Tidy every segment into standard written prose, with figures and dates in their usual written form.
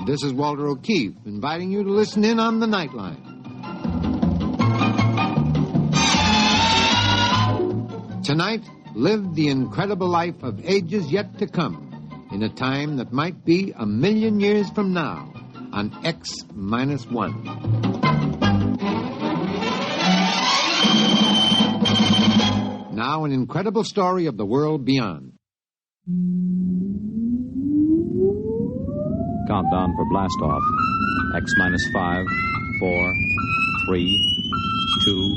This is Walter O'Keefe, inviting you to listen in on the Nightline. Tonight, live the incredible life of ages yet to come in a time that might be 1,000,000 years from now on X-1. Now, an incredible story of the world beyond. Countdown for blast off. X-5, 4, 3, 2,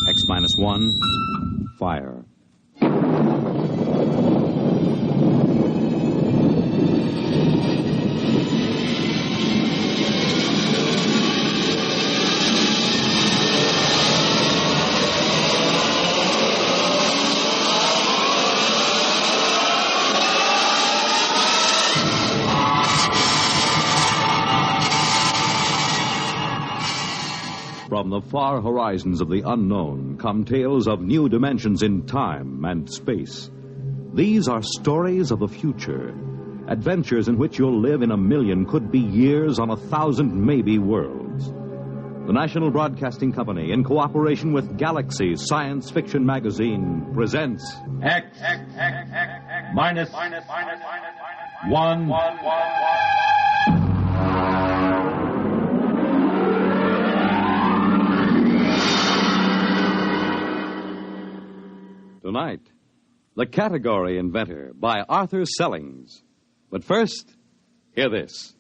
X-1, fire. From the far horizons of the unknown come tales of new dimensions in time and space. These are stories of the future, adventures in which you'll live in 1,000,000, could be years on 1,000 maybe worlds. The National Broadcasting Company, in cooperation with Galaxy Science Fiction Magazine, presents X-1. Tonight, The Category Inventor by Arthur Sellings. But first, hear this.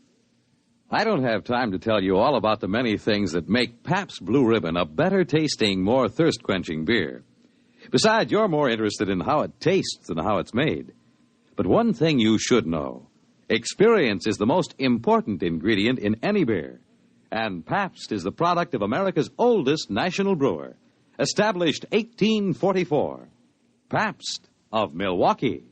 I don't have time to tell you all about the many things that make Pabst Blue Ribbon a better-tasting, more thirst-quenching beer. Besides, you're more interested in how it tastes than how it's made. But one thing you should know. Experience is the most important ingredient in any beer. And Pabst is the product of America's oldest national brewer, established 1844. Pabst of Milwaukee.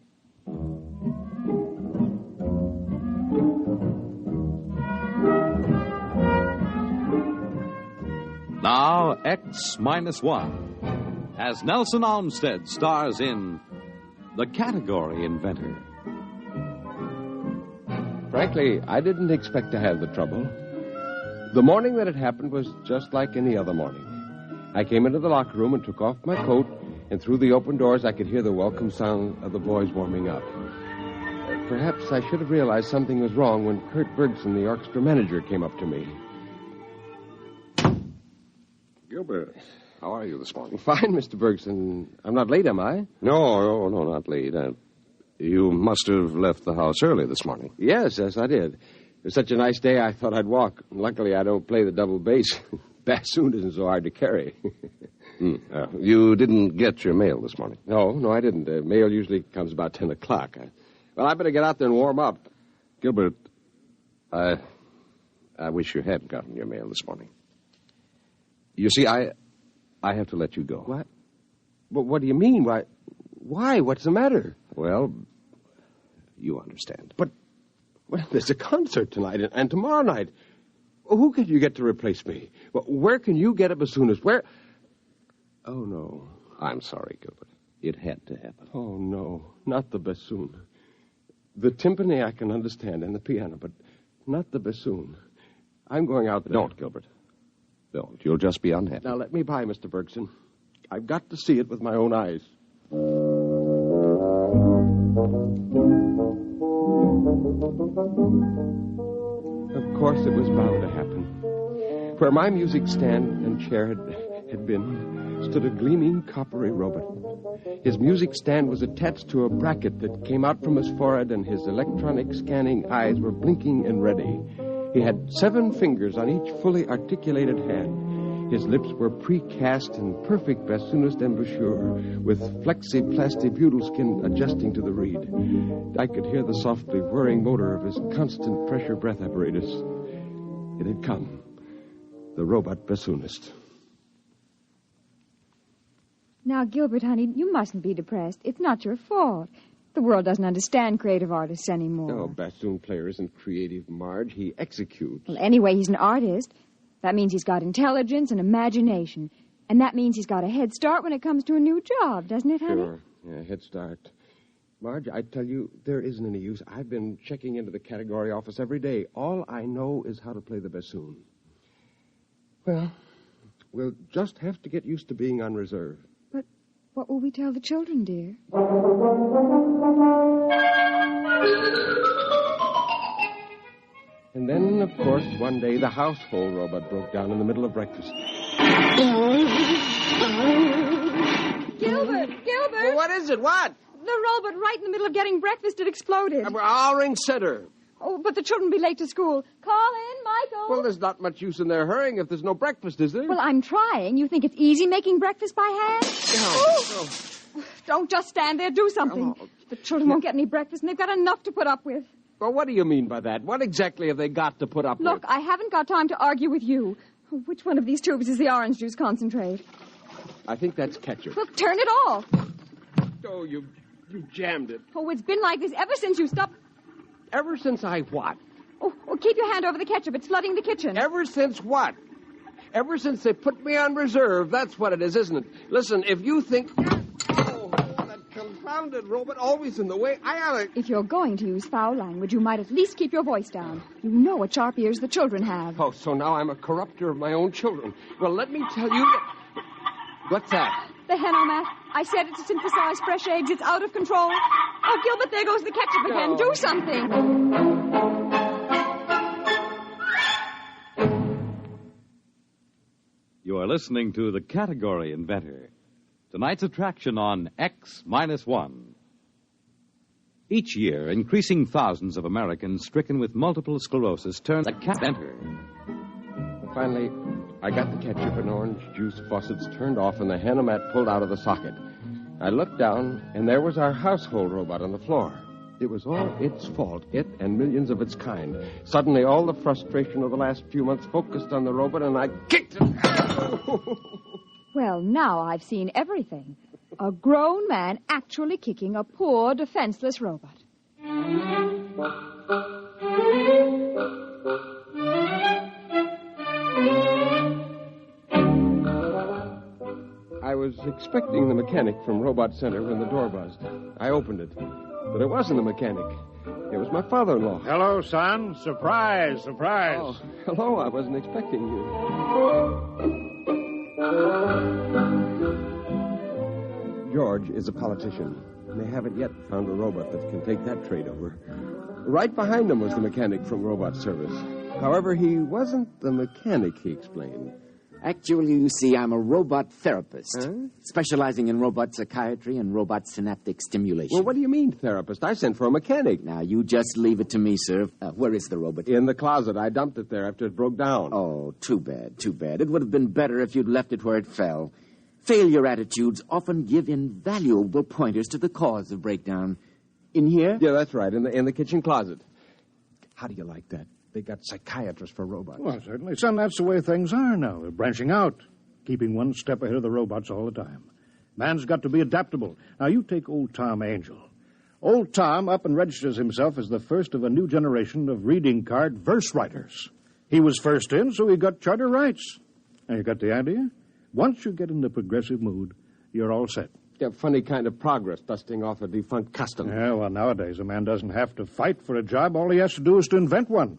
Now, X-1, as Nelson Olmsted stars in The Category Inventor. Frankly, I didn't expect to have the trouble. The morning that it happened was just like any other morning. I came into the locker room and took off my coat, and through the open doors I could hear the welcome sound of the boys warming up. Perhaps I should have realized something was wrong when Kurt Bergson, the orchestra manager, came up to me. Gilbert, how are you this morning? Fine, Mr. Bergson. I'm not late, am I? No, not late. You must have left the house early this morning. Yes, I did. It was such a nice day, I thought I'd walk. Luckily, I don't play the double bass. Bassoon isn't so hard to carry. You didn't get your mail this morning? No, I didn't. The mail usually comes about 10 o'clock. Well, I better get out there and warm up. Gilbert, I wish you hadn't gotten your mail this morning. You see, I have to let you go. What? But what do you mean? Why? What's the matter? Well, you understand. But, well, there's a concert tonight and tomorrow night. Who can you get to replace me? Where can you get a bassoonist? Where? Oh, no. I'm sorry, Gilbert. It had to happen. Oh, no. Not the bassoon. The timpani I can understand and the piano, but not the bassoon. I'm going out there. Don't, Gilbert. Don't. You'll just be unhappy. Now, let me by, Mr. Bergson. I've got to see it with my own eyes. Of course, it was bound to happen. Where my music stand and chair had been stood a gleaming coppery robot. His music stand was attached to a bracket that came out from his forehead, and his electronic scanning eyes were blinking and ready. He had 7 fingers on each fully articulated hand. His lips were precast in perfect bassoonist embouchure, with flexi-plasti butyl skin adjusting to the reed. I could hear the softly whirring motor of his constant pressure breath apparatus. It had come. The robot bassoonist. Now, Gilbert, honey, you mustn't be depressed. It's not your fault. The world doesn't understand creative artists anymore. No, bassoon player isn't creative, Marge. He executes. Well, anyway, he's an artist. That means he's got intelligence and imagination. And that means he's got a head start when it comes to a new job, doesn't it, honey? Sure. Yeah, head start. Marge, I tell you, there isn't any use. I've been checking into the category office every day. All I know is how to play the bassoon. Well, we'll just have to get used to being on reserve. But what will we tell the children, dear? And then, of course, one day the household robot broke down in the middle of breakfast. Gilbert! Well, what is it? What? The robot right in the middle of getting breakfast, it exploded. I'll ring center. Oh, but the children will be late to school. Call in, Michael. Well, there's not much use in their hurrying if there's no breakfast, is there? Well, I'm trying. You think it's easy making breakfast by hand? Oh. Don't just stand there. Do something. Oh. The children won't get any breakfast, and they've got enough to put up with. Well, what do you mean by that? What exactly have they got to put up Look, with? I haven't got time to argue with you. Which one of these tubes is the orange juice concentrate? I think that's ketchup. Well, turn it off. Oh, you jammed it. Oh, it's been like this ever since you stopped. Ever since I what? Oh, keep your hand over the ketchup. It's flooding the kitchen. Ever since what? Ever since they put me on reserve. That's what it is, isn't it? Listen, if you think... Oh, that confounded robot always in the way. I ought to... If you're going to use foul language, you might at least keep your voice down. You know what sharp ears the children have. Oh, so now I'm a corrupter of my own children. Well, let me tell you that... What's that? The Henomat. I said it to synthesize fresh eggs. It's out of control. Oh, Gilbert, there goes the ketchup again. No. Do something. You are listening to The Category Inventor. Tonight's attraction on X-1. Each year, increasing thousands of Americans stricken with multiple sclerosis turn the inventor. Finally, I got the ketchup and orange juice faucets turned off and the Henomat pulled out of the socket. I looked down, and there was our household robot on the floor. It was all its fault, it and millions of its kind. Suddenly, all the frustration of the last few months focused on the robot, and I kicked it. Well, now I've seen everything. A grown man actually kicking a poor, defenseless robot. I was expecting the mechanic from Robot Center when the door buzzed. I opened it, but it wasn't the mechanic. It was my father-in-law. Hello, son. Surprise, surprise. Oh, hello. I wasn't expecting you. George is a politician. They haven't yet found a robot that can take that trade over. Right behind him was the mechanic from Robot Service. However, he wasn't the mechanic, he explained. Actually, you see, I'm a robot therapist, specializing in robot psychiatry and robot synaptic stimulation. Well, what do you mean, therapist? I sent for a mechanic. Now, you just leave it to me, sir. Where is the robot? In the closet. I dumped it there after it broke down. Oh, too bad, too bad. It would have been better if you'd left it where it fell. Failure attitudes often give invaluable pointers to the cause of breakdown. In here? Yeah, that's right, in the kitchen closet. How do you like that? They got psychiatrists for robots. Well, certainly, son, that's the way things are now. They're branching out, keeping one step ahead of the robots all the time. Man's got to be adaptable. Now, you take old Tom Angel. Old Tom up and registers himself as the first of a new generation of reading card verse writers. He was first in, so he got charter rights. Now, you got the idea? Once you get in the progressive mood, you're all set. Yeah, funny kind of progress, dusting off a defunct custom. Yeah, well, nowadays, a man doesn't have to fight for a job. All he has to do is to invent one.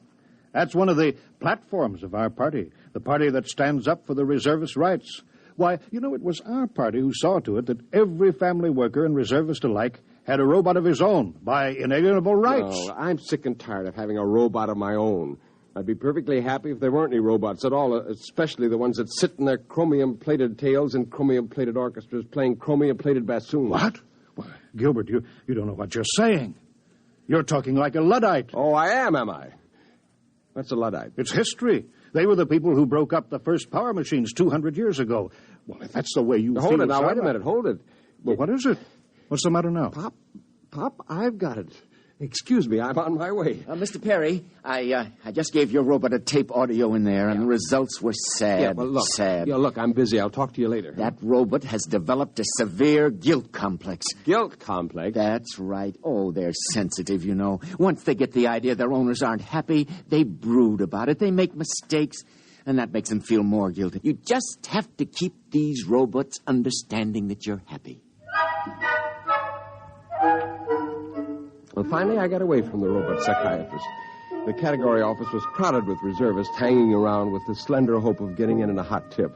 That's one of the platforms of our party, the party that stands up for the reservist rights. Why, you know, it was our party who saw to it that every family worker and reservist alike had a robot of his own by inalienable rights. Oh, I'm sick and tired of having a robot of my own. I'd be perfectly happy if there weren't any robots at all, especially the ones that sit in their chromium-plated tails in chromium-plated orchestras playing chromium-plated bassoons. What? Why, Gilbert, you don't know what you're saying. You're talking like a Luddite. Oh, I am I? What's a Luddite? It's history. They were the people who broke up the first power machines 200 years ago. Well, if that's the way you feel... Hold it now, son, wait a minute, hold it. Well, what is it? What's the matter now? Pop, I've got it. Excuse me, I'm on my way. Mr. Perry, I just gave your robot a tape audio in there, and the results were sad. Yeah, well, look. Sad. Yeah, look, I'm busy. I'll talk to you later. That robot has developed a severe guilt complex. Guilt complex? That's right. Oh, they're sensitive, you know. Once they get the idea their owners aren't happy, they brood about it. They make mistakes, and that makes them feel more guilty. You just have to keep these robots understanding that you're happy. Well, finally, I got away from the robot psychiatrist. The category office was crowded with reservists hanging around with the slender hope of getting in a hot tip.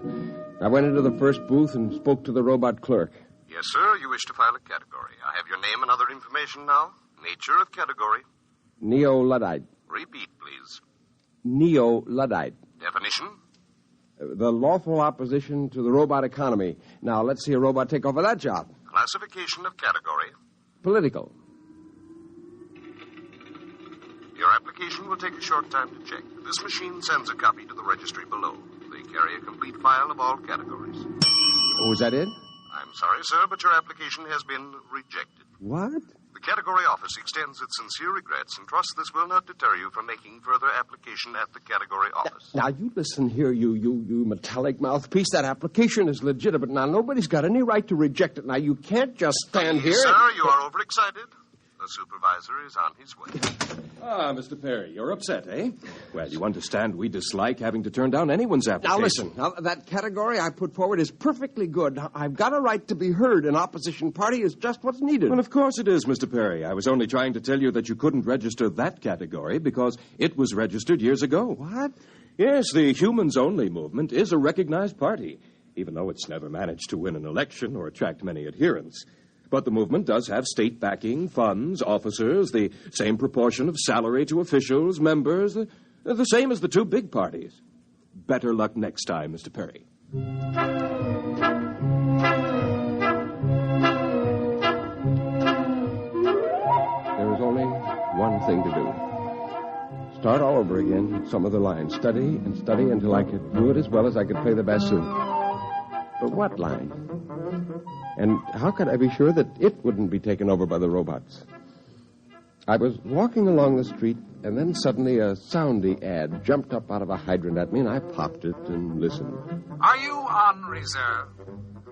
I went into the first booth and spoke to the robot clerk. Yes, sir. You wish to file a category. I have your name and other information now. Nature of category. Neo-Luddite. Repeat, please. Neo-Luddite. Definition? The lawful opposition to the robot economy. Now, let's see a robot take over that job. Classification of category. Political. Your application will take a short time to check. This machine sends a copy to the registry below. They carry a complete file of all categories. Oh, is that it? I'm sorry, sir, but your application has been rejected. What? The category office extends its sincere regrets and trusts this will not deter you from making further application at the category office. Now, you listen here, you metallic mouthpiece. That application is legitimate. Now, nobody's got any right to reject it. Now, you can't just stand here. Sir, you are overexcited. The supervisor is on his way. Ah, Mr. Perry, you're upset, eh? Well, you understand we dislike having to turn down anyone's application. Now, listen. Now, that category I put forward is perfectly good. I've got a right to be heard. An opposition party is just what's needed. Well, of course it is, Mr. Perry. I was only trying to tell you that you couldn't register that category because it was registered years ago. What? Yes, the Humans Only movement is a recognized party, even though it's never managed to win an election or attract many adherents. But the movement does have state backing, funds, officers, the same proportion of salary to officials, members, the same as the two big parties. Better luck next time, Mr. Perry. There was only one thing to do. Start all over again with some of the lines. Study and study until I could do it as well as I could play the bassoon. But what line? And how could I be sure that it wouldn't be taken over by the robots? I was walking along the street, and then suddenly a soundy ad jumped up out of a hydrant at me, and I popped it and listened. Are you on reserve?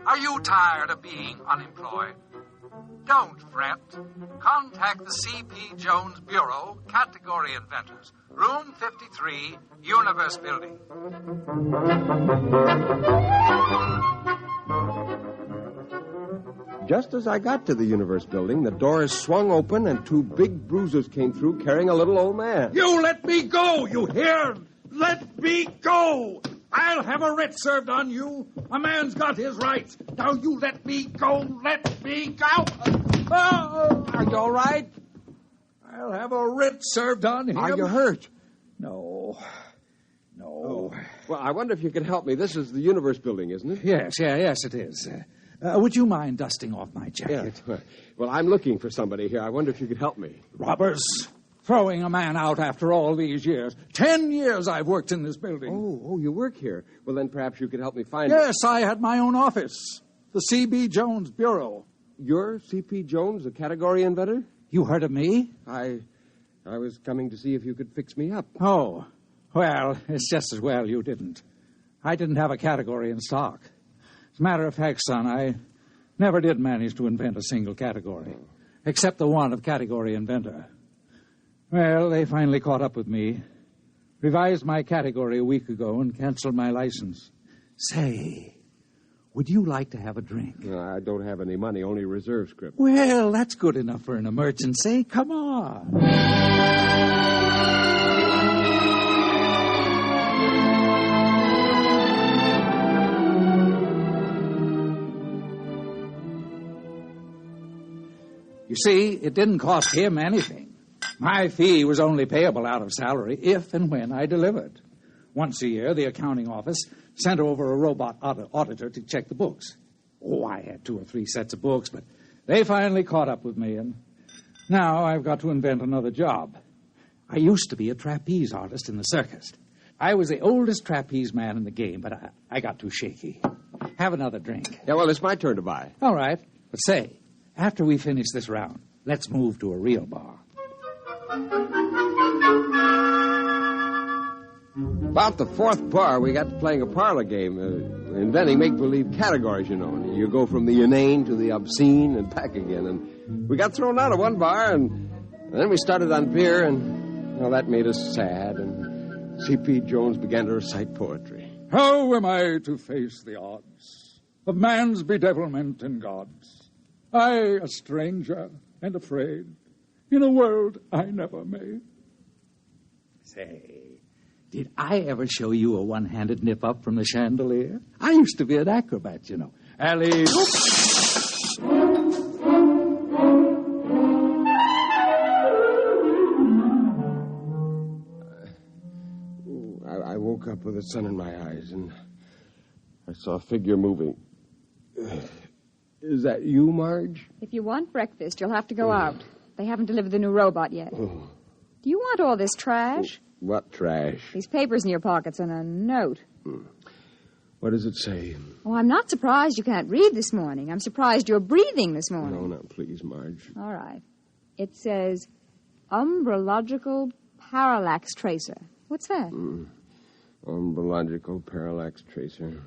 Are you tired of being unemployed? Don't fret. Contact the C.P. Jones Bureau, Category Inventors, Room 53, Universe Building. Just as I got to the Universe Building, the doors swung open and two big bruisers came through carrying a little old man. You let me go, you hear? Let me go! I'll have a writ served on you. A man's got his rights. Now you let me go. Let me go. Oh. Are you all right? I'll have a writ served on him. Are you hurt? No. Oh. Well, I wonder if you could help me. This is the Universe Building, isn't it? Yes, it is. Would you mind dusting off my jacket? Yeah. Well, I'm looking for somebody here. I wonder if you could help me. Robbers. Throwing a man out after all these years. 10 years I've worked in this building. Oh, you work here. Well, then perhaps you could help me find... Yes, I had my own office. The C.B. Jones Bureau. You're C.P. Jones, the category inventor? You heard of me? I was coming to see if you could fix me up. Oh, well, it's just as well you didn't. I didn't have a category in stock. As a matter of fact, son, I never did manage to invent a single category, except the one of category inventor. Well, they finally caught up with me, revised my category a week ago, and canceled my license. Say, would you like to have a drink? No, I don't have any money, only reserve script. Well, that's good enough for an emergency. Come on. You see, it didn't cost him anything. My fee was only payable out of salary if and when I delivered. Once a year, the accounting office sent over a robot auditor to check the books. Oh, I had 2 or 3 sets of books, but they finally caught up with me, and now I've got to invent another job. I used to be a trapeze artist in the circus. I was the oldest trapeze man in the game, but I got too shaky. Have another drink. Yeah, well, it's my turn to buy. All right, but say, after we finish this round, let's move to a real bar. About the 4th bar, we got to playing a parlor game, inventing make-believe categories, you know. You go from the inane to the obscene and back again. And we got thrown out of one bar, and then we started on beer, and, well, that made us sad. And C.P. Jones began to recite poetry. How am I to face the odds of man's bedevilment in God's? I, a stranger and afraid, in a world I never made. Say, did I ever show you a one-handed nip-up from the chandelier? I used to be an acrobat, you know. Alley. I woke up with the sun in my eyes, and I saw a figure moving. Is that you, Marge? If you want breakfast, you'll have to go out. They haven't delivered the new robot yet. Oh. Do you want all this trash? What trash? These papers in your pockets and a note. What does it say? Oh, I'm not surprised you can't read this morning. I'm surprised you're breathing this morning. No, please, Marge. All right. It says, umbrological parallax tracer. What's that? Umbrological parallax tracer.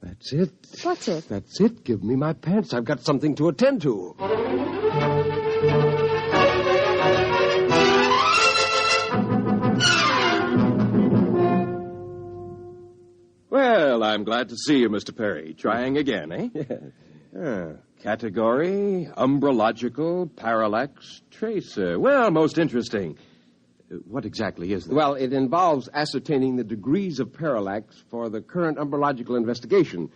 That's it. What's it? That's it. Give me my pants. I've got something to attend to. Well, I'm glad to see you, Mr. Perry. Trying again, eh? Category, umbrological parallax tracer. Well, most interesting. What exactly is that? Well, it involves ascertaining the degrees of parallax for the current umbrological investigation.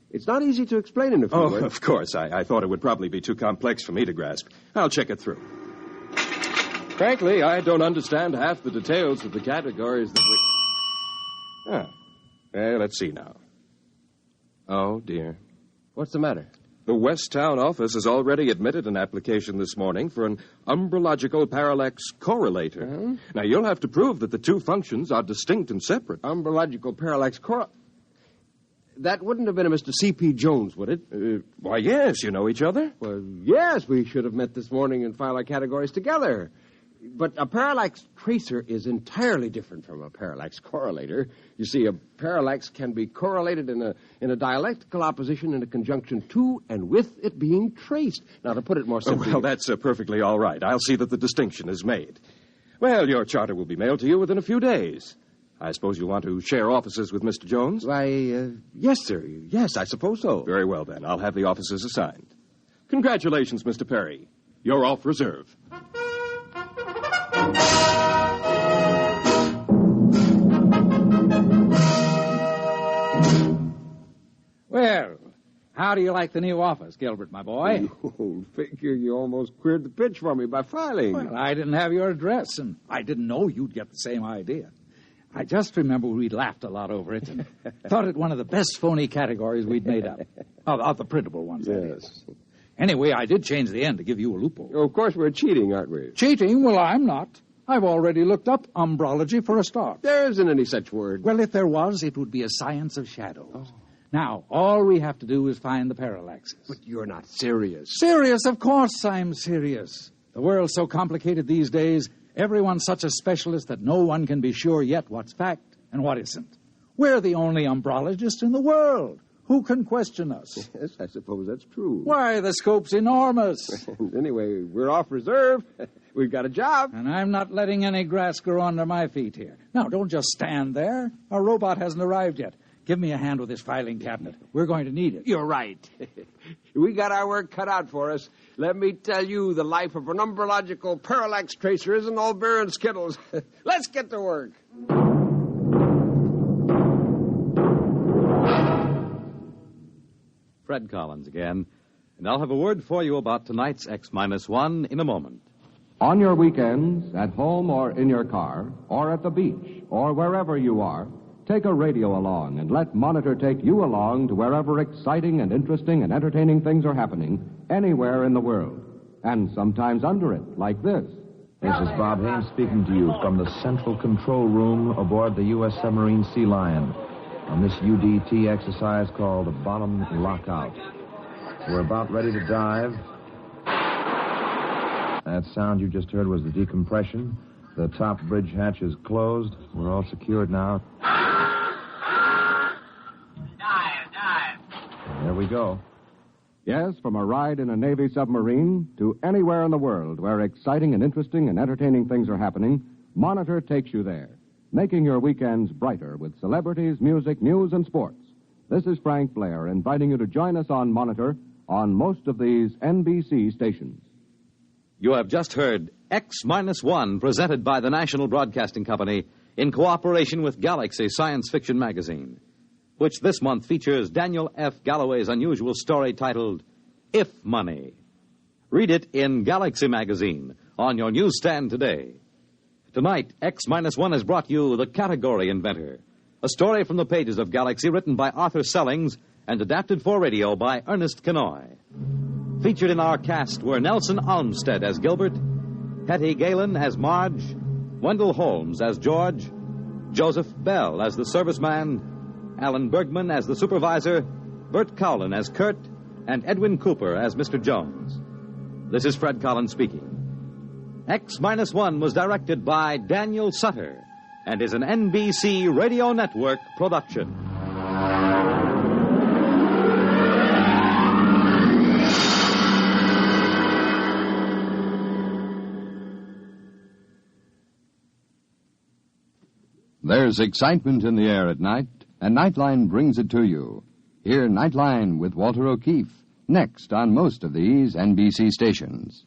It's not easy to explain in a few words. Of course. I thought it would probably be too complex for me to grasp. I'll check it through. Frankly, I don't understand half the details of the categories that we... let's see now. Oh, dear. What's the matter? The West Town office has already admitted an application this morning for an umbrological parallax correlator. Uh-huh. Now, you'll have to prove that the two functions are distinct and separate. Umbrological parallax That wouldn't have been a Mr. C.P. Jones, would it? Why, yes. You know each other? Well, yes, we should have met this morning and filed our categories together. But a parallax tracer is entirely different from a parallax correlator. You see, a parallax can be correlated in a dialectical opposition in a conjunction to and with it being traced. Now, to put it more simply... Well, that's perfectly all right. I'll see that the distinction is made. Well, your charter will be mailed to you within a few days. I suppose you want to share offices with Mr. Jones? Why, yes, sir. Yes, I suppose so. Very well, then. I'll have the offices assigned. Congratulations, Mr. Perry. You're off reserve. Well, how do you like the new office, Gilbert, my boy? Oh, figure you almost cleared the pitch for me by filing. Well, I didn't have your address, and I didn't know you'd get the same idea. I just remember we laughed a lot over it and thought it one of the best phony categories we'd made up. Of the printable ones, that is. Yes. Anyway, I did change the end to give you a loophole. Oh, of course, we're cheating, aren't we? Cheating? Well, I'm not. I've already looked up umbrology for a start. There isn't any such word. Well, if there was, it would be a science of shadows. Oh. Now, all we have to do is find the parallaxes. But you're not serious. Serious? Of course I'm serious. The world's so complicated these days, everyone's such a specialist that no one can be sure yet what's fact and what isn't. We're the only umbrologists in the world. Who can question us? Yes, I suppose that's true. Why, the scope's enormous. Anyway, we're off reserve. We've got a job. And I'm not letting any grass grow under my feet here. Now, don't just stand there. Our robot hasn't arrived yet. Give me a hand with this filing cabinet. We're going to need it. You're right. We got our work cut out for us. Let me tell you, the life of an umbrological parallax tracer isn't all beer and skittles. Let's get to work. Fred Collins again, and I'll have a word for you about tonight's X-1 in a moment. On your weekends, at home or in your car, or at the beach, or wherever you are, take a radio along and let Monitor take you along to wherever exciting and interesting and entertaining things are happening anywhere in the world. And sometimes under it, like this. This is Bob Haynes speaking to you from the central control room aboard the U.S. submarine Sea Lion on this UDT exercise called the Bottom Lockout. We're about ready to dive. That sound you just heard was the decompression. The top bridge hatch is closed. We're all secured now. Dive. There we go. Yes, from a ride in a Navy submarine to anywhere in the world where exciting and interesting and entertaining things are happening, Monitor takes you there, making your weekends brighter with celebrities, music, news, and sports. This is Frank Blair inviting you to join us on Monitor on most of these NBC stations. You have just heard X-1, presented by the National Broadcasting Company in cooperation with Galaxy Science Fiction Magazine, which this month features Daniel F. Galloway's unusual story titled If Money. Read it in Galaxy Magazine on your newsstand today. Tonight, X-1 has brought you The Category Inventor, a story from the pages of Galaxy written by Arthur Sellings and adapted for radio by Ernest Kenoy. Featured in our cast were Nelson Olmsted as Gilbert, Hetty Galen as Marge, Wendell Holmes as George, Joseph Bell as the serviceman, Alan Bergman as the supervisor, Bert Cowlin as Kurt, and Edwin Cooper as Mr. Jones. This is Fred Collins speaking. X-1 was directed by Daniel Sutter and is an NBC Radio Network production. There's excitement in the air at night, and Nightline brings it to you. Hear Nightline with Walter O'Keefe, next on most of these NBC stations.